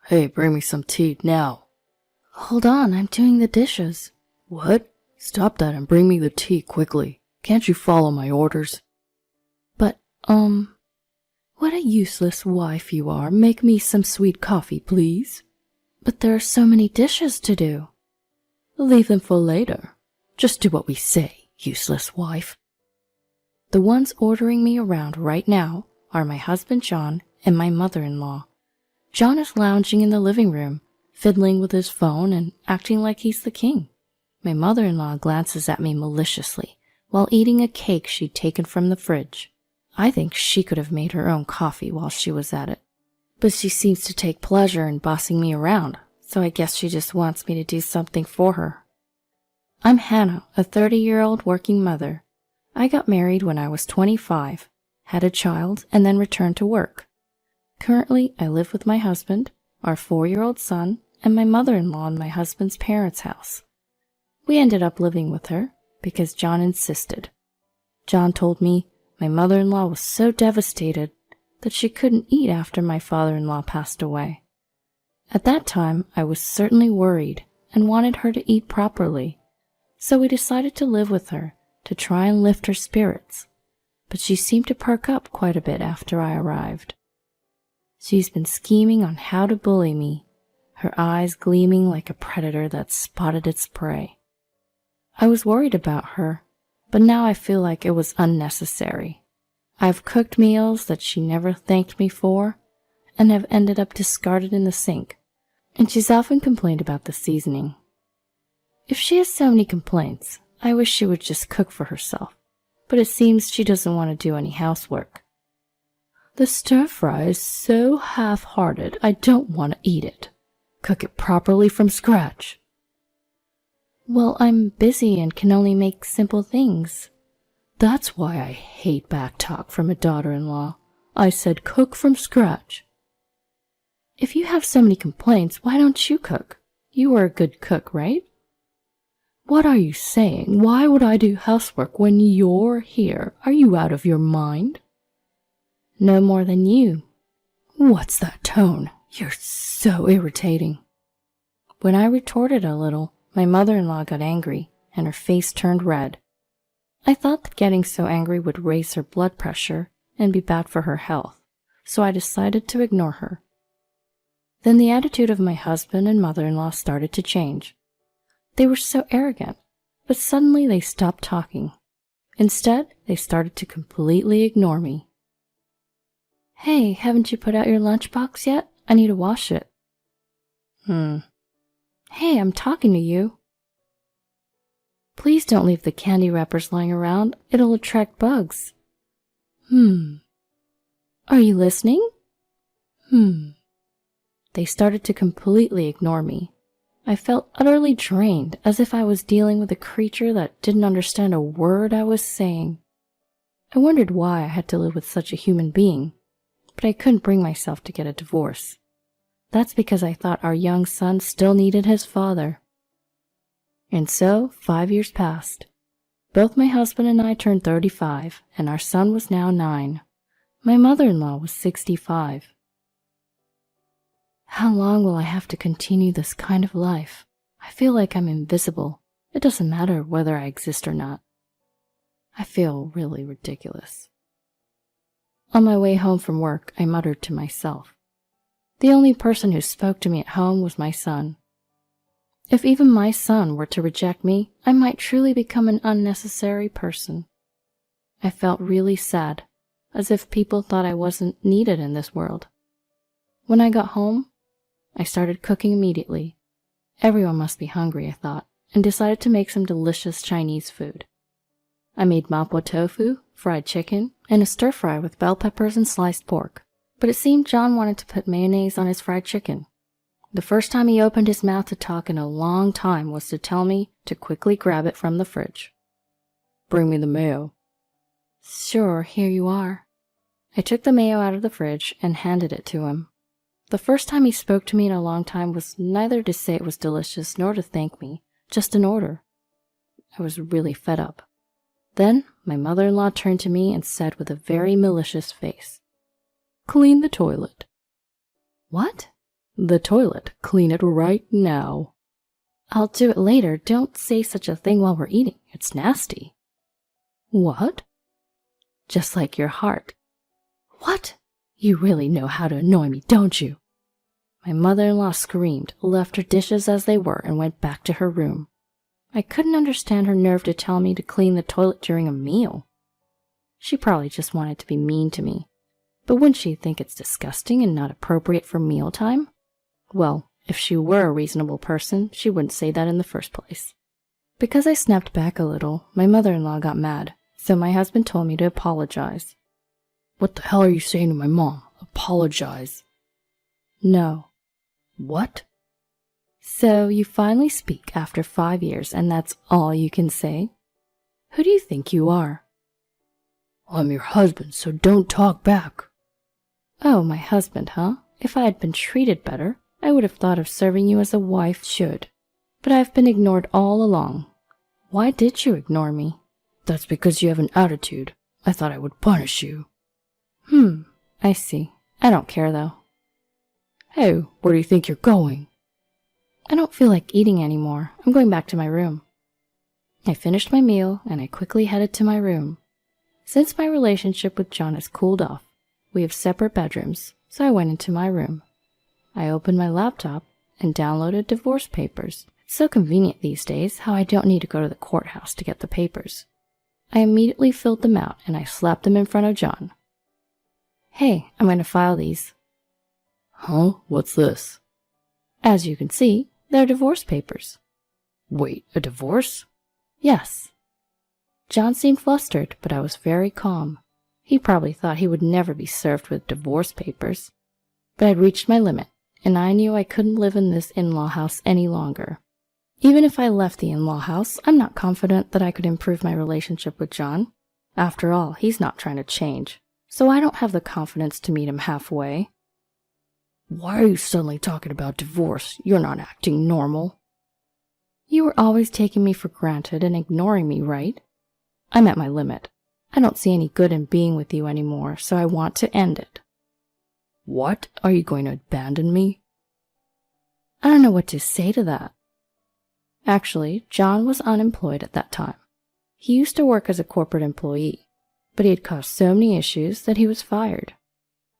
Hey, bring me some tea now. Hold on, I'm doing the dishes. What? Stop that and bring me the tea quickly. Can't you follow my orders? But, what a useless wife you are. Make me some sweet coffee, please. But there are so many dishes to do. Leave them for later. Just do what we say, useless wife. The ones ordering me around right now are my husband John and my mother-in-law. John is lounging in the living room, fiddling with his phone and acting like he's the king. My mother-in-law glances at me maliciously while eating a cake she'd taken from the fridge. I think she could have made her own coffee while she was at it. But she seems to take pleasure in bossing me around, so I guess she just wants me to do something for her. I'm Hannah, a 30-year-old working mother. I got married when I was 25, had a child, and then returned to work. Currently, I live with my husband, our 4-year-old son, and my mother-in-law in my husband's parents' house. We ended up living with her because John insisted. John told me my mother-in-law was so devastated that she couldn't eat after my father-in-law passed away. At that time, I was certainly worried and wanted her to eat properly, so we decided to live with her to try and lift her spirits, but she seemed to perk up quite a bit after I arrived. She's been scheming on how to bully me, her eyes gleaming like a predator that's spotted its prey. I was worried about her, but now I feel like it was unnecessary. I've cooked meals that she never thanked me for and have ended up discarded in the sink, and she's often complained about the seasoning. If she has so many complaints, I wish she would just cook for herself, but it seems she doesn't want to do any housework. The stir-fry is so half-hearted, I don't want to eat it. Cook it properly from scratch. Well, I'm busy and can only make simple things. That's why I hate back talk from a daughter-in-law. I said cook from scratch. If you have so many complaints, why don't you cook? You are a good cook, right? What are you saying? Why would I do housework when you're here? Are you out of your mind? No more than you. What's that tone? You're so irritating. When I retorted a little, my mother-in-law got angry, and her face turned red. I thought that getting so angry would raise her blood pressure and be bad for her health, so I decided to ignore her. Then the attitude of my husband and mother-in-law started to change. They were so arrogant, but suddenly they stopped talking. Instead, they started to completely ignore me. Hey, haven't you put out your lunchbox yet? I need to wash it. Hey, I'm talking to you. Please don't leave the candy wrappers lying around. It'll attract bugs. Are you listening? They started to completely ignore me. I felt utterly drained, as if I was dealing with a creature that didn't understand a word I was saying. I wondered why I had to live with such a human being, but I couldn't bring myself to get a divorce. That's because I thought our young son still needed his father. And so, 5 years passed. Both my husband and I turned 35, and our son was now 9. My mother-in-law was 65. How long will I have to continue this kind of life? I feel like I'm invisible. It doesn't matter whether I exist or not. I feel really ridiculous. On my way home from work, I muttered to myself. The only person who spoke to me at home was my son. If even my son were to reject me, I might truly become an unnecessary person. I felt really sad, as if people thought I wasn't needed in this world. When I got home, I started cooking immediately. Everyone must be hungry, I thought, and decided to make some delicious Chinese food. I made mapo tofu, fried chicken, and a stir-fry with bell peppers and sliced pork, but it seemed John wanted to put mayonnaise on his fried chicken. The first time he opened his mouth to talk in a long time was to tell me to quickly grab it from the fridge. Bring me the mayo. Sure, here you are. I took the mayo out of the fridge and handed it to him. The first time he spoke to me in a long time was neither to say it was delicious nor to thank me, just an order. I was really fed up. Then my mother-in-law turned to me and said with a very malicious face, "Clean the toilet." What? The toilet. Clean it right now. I'll do it later. Don't say such a thing while we're eating. It's nasty. What? Just like your heart. What? You really know how to annoy me, don't you? My mother-in-law screamed, left her dishes as they were, and went back to her room. I couldn't understand her nerve to tell me to clean the toilet during a meal. She probably just wanted to be mean to me. But wouldn't she think it's disgusting and not appropriate for mealtime? Well, if she were a reasonable person, she wouldn't say that in the first place. Because I snapped back a little, my mother-in-law got mad, so my husband told me to apologize. What the hell are you saying to my mom? Apologize. No. What? So you finally speak after 5 years, and that's all you can say? Who do you think you are? I'm your husband, so don't talk back. Oh, my husband, huh? If I had been treated better, I would have thought of serving you as a wife should. But I've been ignored all along. Why did you ignore me? That's because you have an attitude. I thought I would punish you. I see. I don't care, though. Hey, where do you think you're going? I don't feel like eating anymore. I'm going back to my room. I finished my meal, and I quickly headed to my room. Since my relationship with John has cooled off, we have separate bedrooms, so I went into my room. I opened my laptop and downloaded divorce papers. It's so convenient these days how I don't need to go to the courthouse to get the papers. I immediately filled them out, and I slapped them in front of John. Hey, I'm going to file these. Huh? What's this? As you can see, they're divorce papers. Wait, a divorce? Yes. John seemed flustered, but I was very calm. He probably thought he would never be served with divorce papers. But I'd reached my limit, and I knew I couldn't live in this in-law house any longer. Even if I left the in-law house, I'm not confident that I could improve my relationship with John. After all, he's not trying to change, so I don't have the confidence to meet him halfway. Why are you suddenly talking about divorce? You're not acting normal. You were always taking me for granted and ignoring me, right? I'm at my limit. I don't see any good in being with you anymore, so I want to end it. What? Are you going to abandon me? I don't know what to say to that. Actually, John was unemployed at that time. He used to work as a corporate employee, but he had caused so many issues that he was fired.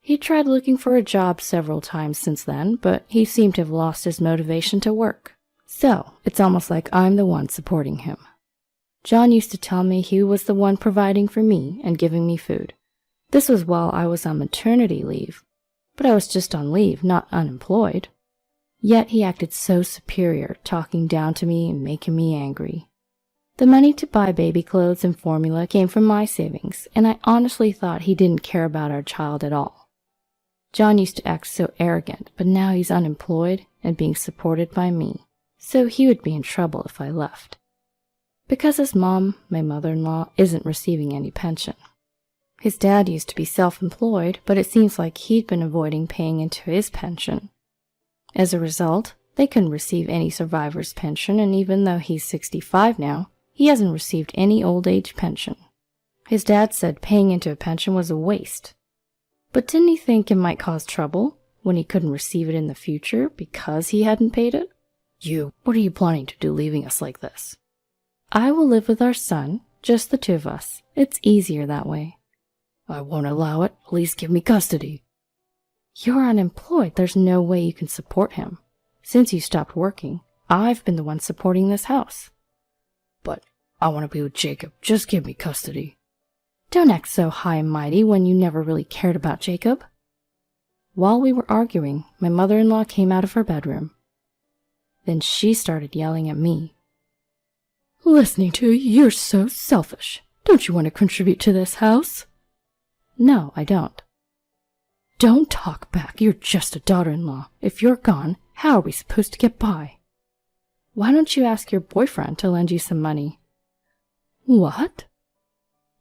He tried looking for a job several times since then, but he seemed to have lost his motivation to work. So, it's almost like I'm the one supporting him. John used to tell me he was the one providing for me and giving me food. This was while I was on maternity leave, but I was just on leave, not unemployed. Yet he acted so superior, talking down to me and making me angry. The money to buy baby clothes and formula came from my savings, and I honestly thought he didn't care about our child at all. John used to act so arrogant, but now he's unemployed and being supported by me, so he would be in trouble if I left. Because his mom, my mother-in-law, isn't receiving any pension. His dad used to be self-employed, but it seems like he'd been avoiding paying into his pension. As a result, they couldn't receive any survivor's pension, and even though he's 65 now, he hasn't received any old age pension. His dad said paying into a pension was a waste. But didn't he think it might cause trouble when he couldn't receive it in the future because he hadn't paid it? What are you planning to do leaving us like this? I will live with our son, just the two of us. It's easier that way. I won't allow it. Please give me custody. You're unemployed. There's no way you can support him. Since you stopped working, I've been the one supporting this house. But I want to be with Jacob. Just give me custody. Don't act so high and mighty when you never really cared about Jacob. While we were arguing, my mother-in-law came out of her bedroom. Then she started yelling at me. Listening to you, you're so selfish. Don't you want to contribute to this house? No, I don't. Don't talk back. You're just a daughter-in-law. If you're gone, how are we supposed to get by? Why don't you ask your boyfriend to lend you some money? What?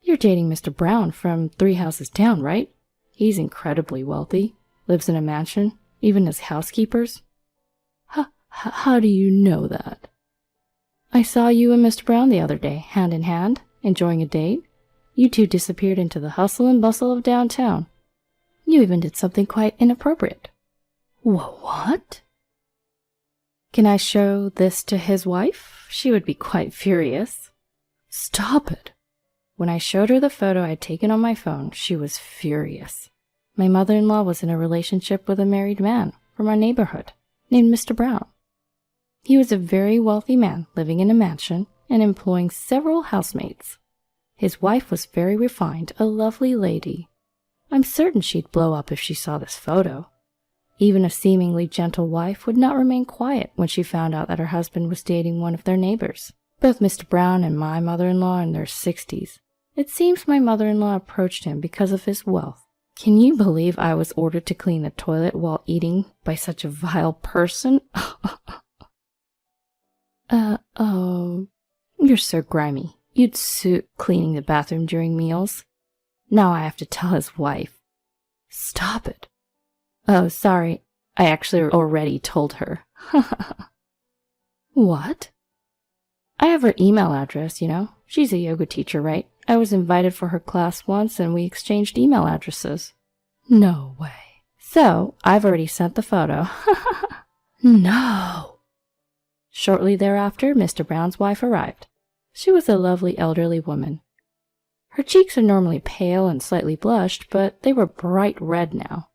You're dating Mr. Brown from 3 houses down, right? He's incredibly wealthy, lives in a mansion, even as housekeepers. How do you know that? I saw you and Mr. Brown the other day, hand in hand, enjoying a date. You two disappeared into the hustle and bustle of downtown. You even did something quite inappropriate. What? Can I show this to his wife? She would be quite furious. Stop it. When I showed her the photo I had taken on my phone, she was furious. My mother-in-law was in a relationship with a married man from our neighborhood named Mr. Brown. He was a very wealthy man living in a mansion and employing several housemates. His wife was very refined, a lovely lady. I'm certain she'd blow up if she saw this photo. Even a seemingly gentle wife would not remain quiet when she found out that her husband was dating one of their neighbors. Both Mr. Brown and my mother-in-law in their 60s. It seems my mother-in-law approached him because of his wealth. Can you believe I was ordered to clean the toilet while eating by such a vile person? You're so grimy. You'd suit cleaning the bathroom during meals. Now I have to tell his wife. Stop it. Oh, sorry. I actually already told her. What? I have her email address, you know. She's a yoga teacher, right? I was invited for her class once and we exchanged email addresses. No way. So, I've already sent the photo. No. Shortly thereafter, Mr. Brown's wife arrived. She was a lovely elderly woman. Her cheeks are normally pale and slightly blushed, but they were bright red now.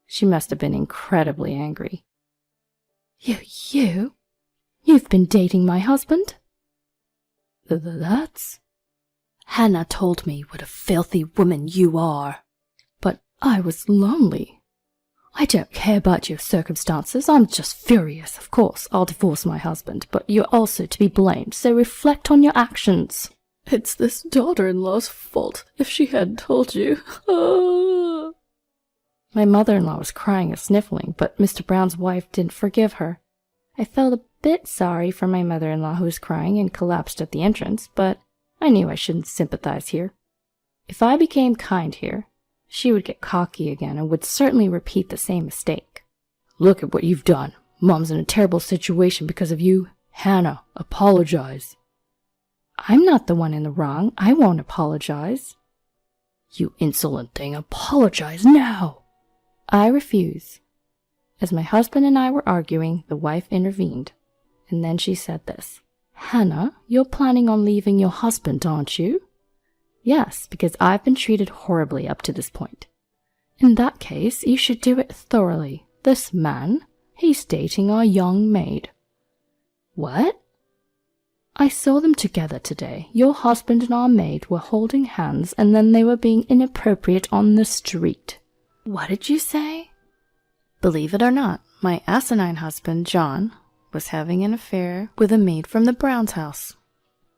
She must have been incredibly angry. You've been dating my husband? That's... Hannah told me what a filthy woman you are. But I was lonely. I don't care about your circumstances. I'm just furious. Of course, I'll divorce my husband, but you're also to be blamed, so reflect on your actions. It's this daughter-in-law's fault if she hadn't told you. My mother-in-law was crying and sniffling, but Mr. Brown's wife didn't forgive her. I felt a bit sorry for my mother-in-law who was crying and collapsed at the entrance, but I knew I shouldn't sympathize here. If I became kind here, she would get cocky again and would certainly repeat the same mistake. Look at what you've done. Mom's in a terrible situation because of you. Hannah, apologize. I'm not the one in the wrong. I won't apologize. You insolent thing, apologize now. I refuse. As my husband and I were arguing, the wife intervened, and then she said this. Hannah, you're planning on leaving your husband, aren't you? Yes, because I've been treated horribly up to this point. In that case, you should do it thoroughly. This man, he's dating our young maid. What? I saw them together today. Your husband and our maid were holding hands, and then they were being inappropriate on the street. What did you say? Believe it or not, my asinine husband, John, was having an affair with a maid from the Browns' house.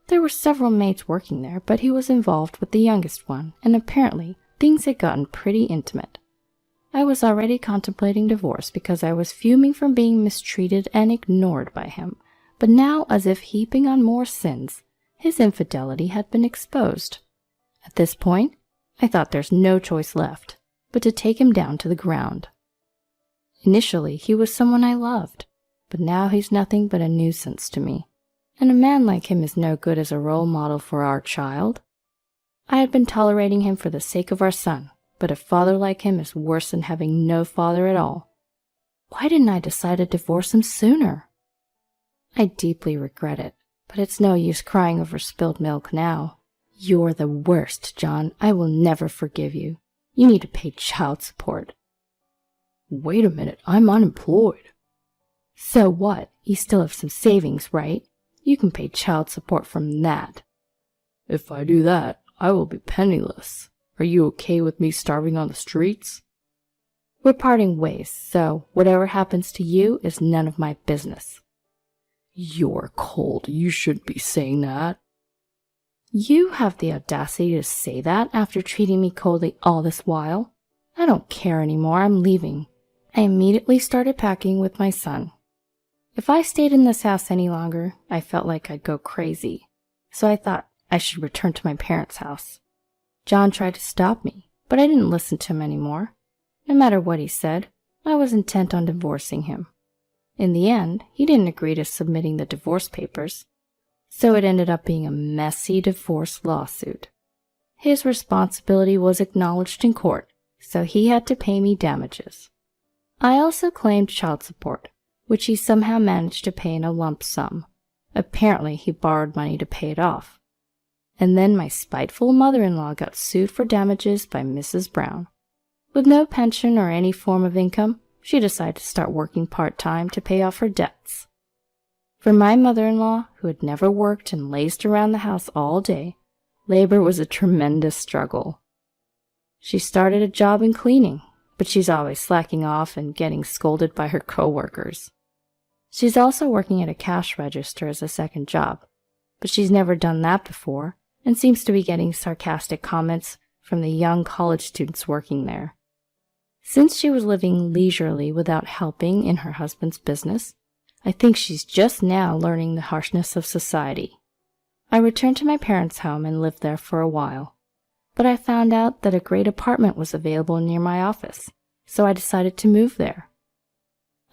There were several maids working there, but he was involved with the youngest one, and apparently things had gotten pretty intimate. I was already contemplating divorce because I was fuming from being mistreated and ignored by him, but now, as if heaping on more sins, his infidelity had been exposed. At this point, I thought there's no choice left but to take him down to the ground. Initially, he was someone I loved, but now he's nothing but a nuisance to me, and a man like him is no good as a role model for our child. I had been tolerating him for the sake of our son, but a father like him is worse than having no father at all. Why didn't I decide to divorce him sooner? I deeply regret it, but it's no use crying over spilled milk now. You're the worst, John. I will never forgive you. You need to pay child support. Wait a minute, I'm unemployed. So what? You still have some savings, right? You can pay child support from that. If I do that, I will be penniless. Are you okay with me starving on the streets? We're parting ways, so whatever happens to you is none of my business. You're cold. You shouldn't be saying that. You have the audacity to say that after treating me coldly all this while? I don't care anymore. I'm leaving. I immediately started packing with my son. If I stayed in this house any longer, I felt like I'd go crazy. So I thought I should return to my parents' house. John tried to stop me, but I didn't listen to him anymore. No matter what he said, I was intent on divorcing him. In the end, he didn't agree to submitting the divorce papers, so it ended up being a messy divorce lawsuit. His responsibility was acknowledged in court, so he had to pay me damages. I also claimed child support, which he somehow managed to pay in a lump sum. Apparently, he borrowed money to pay it off. And then my spiteful mother-in-law got sued for damages by Mrs. Brown. With no pension or any form of income, she decided to start working part-time to pay off her debts. For my mother-in-law, who had never worked and lazed around the house all day, labor was a tremendous struggle. She started a job in cleaning, but she's always slacking off and getting scolded by her co-workers. She's also working at a cash register as a second job, but she's never done that before and seems to be getting sarcastic comments from the young college students working there. Since she was living leisurely without helping in her husband's business, I think she's just now learning the harshness of society. I returned to my parents' home and lived there for a while, but I found out that a great apartment was available near my office, so I decided to move there.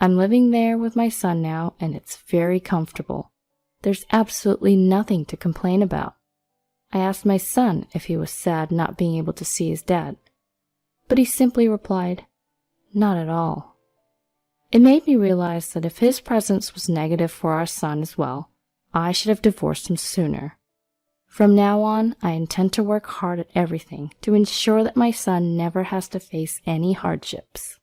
I'm living there with my son now, and it's very comfortable. There's absolutely nothing to complain about. I asked my son if he was sad not being able to see his dad, but he simply replied, "Not at all." It made me realize that if his presence was negative for our son as well, I should have divorced him sooner. From now on, I intend to work hard at everything to ensure that my son never has to face any hardships.